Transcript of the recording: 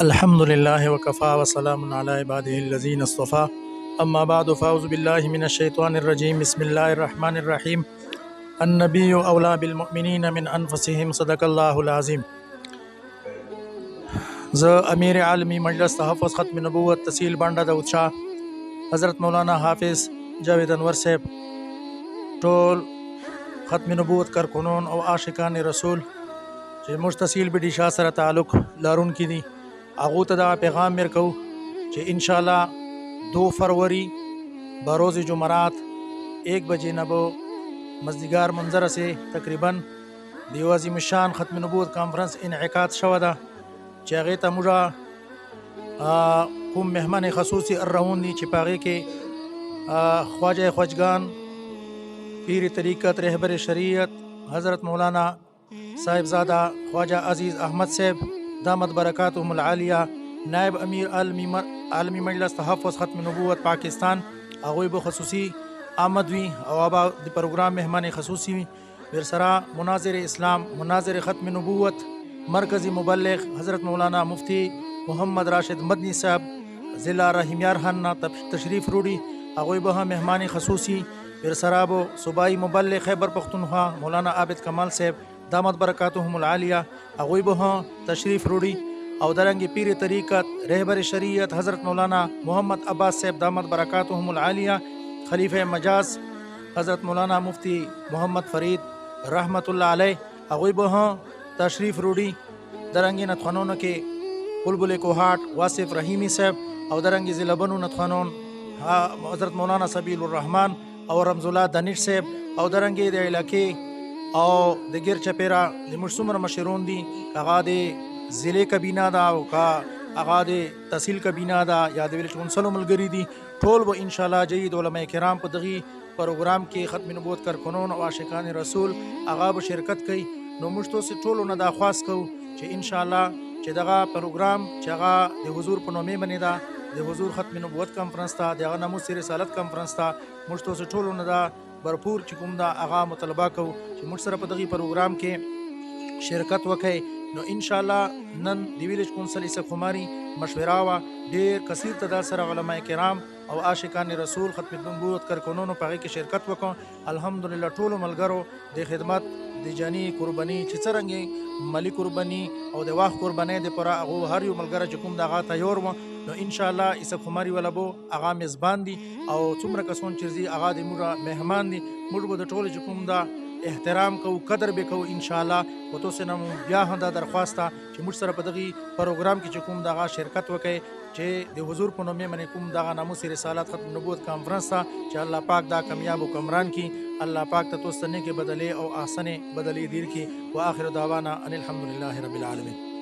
अल्हम्दुलिल्लाहि वकफ़ा वसलामुन अला इबादिहिल्लज़ीना इस्तफ़ा अम्मा बअद फ़अऊज़ु बिल्लाहि मिनश्शैतानिर्रजीम बिस्मिल्लाहिर्रहमानिर्रहीम अन्नबिय्यु औला बिलमुमिनीना मिन अनफुसिहिम सदक़ल्लाहुल अज़ीम। ज़ अमीर आलमी मजलिस तहफ़्फ़ुज़ ख़त्म नबूवत तहसील बांडा दाऊद शाह हज़रत मौलाना हाफिज़ जावेद अनवर साहब टोल ख़त्म नबूवत कारकुनोन और आशिकान रसूल जे मुस्तसील बिडी शाह सर ताल्लुक़ लारून की दी आगू तदा पैगाम मेर कहूँ कि इंशाअल्लाह 2 फरवरी बरोज़ जुमरात 1 बजे नबो मज़दिगार मंजर से तकरीबन दियो अज़ीम शान ख़त्म नबूवत कॉन्फ्रेंस इनइकाद शवदा चागे तमुरा कुम मेहमान खसूसी अर्रऊन दी छिपागे के ख्वाजा ख्वाजगान पीर तरीक़त रहबर शरीयत हज़रत मौलाना साहिबज़ादा ख्वाजा अज़ीज़ अहमद साहब दामद बरकातुहुमुल आलिया नायब अमीर आलमी मजलिस तहफ़्फ़ुज़ ख़त्म नबूवत पाकिस्तान आगोई बखसूसी आमदवी अवाबा प्रोग्राम मेहमान खसूसी विरसरा मुनाज़िर इस्लाम मुनाज़िर ख़त्म नबूवत मरकज़ी मुबल्लिग़ हज़रत मौलाना मुफ्ती मोहम्मद राशिद मदनी साहब ज़िला रहीमियार खाना तशरीफ़ रूडी आगोई बहा मेहमान खसूसी विरसराबो सूबाई मुबल्लिग़ खैबर पख्तूनख्वा मौलाना आबिद कमाल साहब दामद बरकातुहुमुल आलिया आगोई बहा तशरीफ़ रूडी और दरंगी पीर तरीक़त रहबर शरीयत हज़रत मौलाना मोहम्मद अब्बास साहब दामद बरकातुहुमुल आलिया खलीफ़े मजाज हज़रत मौलाना मुफ्ती मोहम्मद फ़रीद रहमतुल्लाह अलैह आगोई बहा तशरीफ़ रूडी दरंगी नथवानों के बुलबुल कोहाट वासिफ़ रहीमी साहब और दरंगी ज़िला बनु नथवानों हज़रत मौलाना सबीलुर रहमान और रमज़ुल्लाह दानिश साहब और दरंगी दे इलाके और दिगर चपेरा मुशुमर मशरून दी आगादे ज़िले कबीना दा का आगादे तहसील कबीना दा या दिल कौंसलों मलगरी दी ठोल व इंशाल्लाह जयीद उलमा किराम पदगी प्रोग्राम के ख़त्म नबूवत कारकुनोन और आशिकान रसूल आगाब शिरकत कई नो मुश्तो से ठोल न दरख्वास्त कहूँ कि इंशाल्लाह चे दगा प्रोग्राम चगा दे हुजूर पनोमे बने दा दे हुजूर ख़त्म नबूवत कॉन्फ्रेंस था दे नमूस रिसालत कॉन्फ्रेंस था मुश्तो से ठोल न दा भरपूर चिकुमदा आगा मुतलबा कहूँ कि मुझसर पदगी प्रोग्राम के शिरकत वखे नो इंशाल्लाह नन दिविलेज कौंसल से खुमारी मशवरा व ढेर कसीर तदाद सर उलमा किराम और आशिकान रसूल ख़त्म नबूवत कारकुनों पागे की शिरकत वकों अल्हम्दुलिल्लाह टोलो मलगरो दे खिदमत दे जानी कुर्बानी चिचरंगे मली कुर्बानी और दे वाह कुर्बानी दे परा अगो हर यू मलगरा चुकुम दागा तैयार व नो इंशाल्लाह इस खुमारी वाला बो आगा मेज़बान दी और चुमरा कसोन चिर्जी आगा दे मुरा मेहमान दी मुड़बो दे टोल चुकुम दा एहतराम को कदर बे को इंशाल्लाह वो तो से नम ब्याह हंदा दरख्वास्त कि मुझ सर पदगी प्रोग्राम की चुकुम दागा शिरकत वके चे दे हुजूर पनो में मने कुम दागा नामुस रिसालत ख़त्म नबूवत कॉन्फ्रेंस था चे अल्लाह पाक दा कामयाब व कमरान की अल्लाह पाक ततोस्तने के बदले और आसने बदले दीर की व आखिर दावाना अनिल हम्दुलिल्लाहि रब्बिल आलमीन।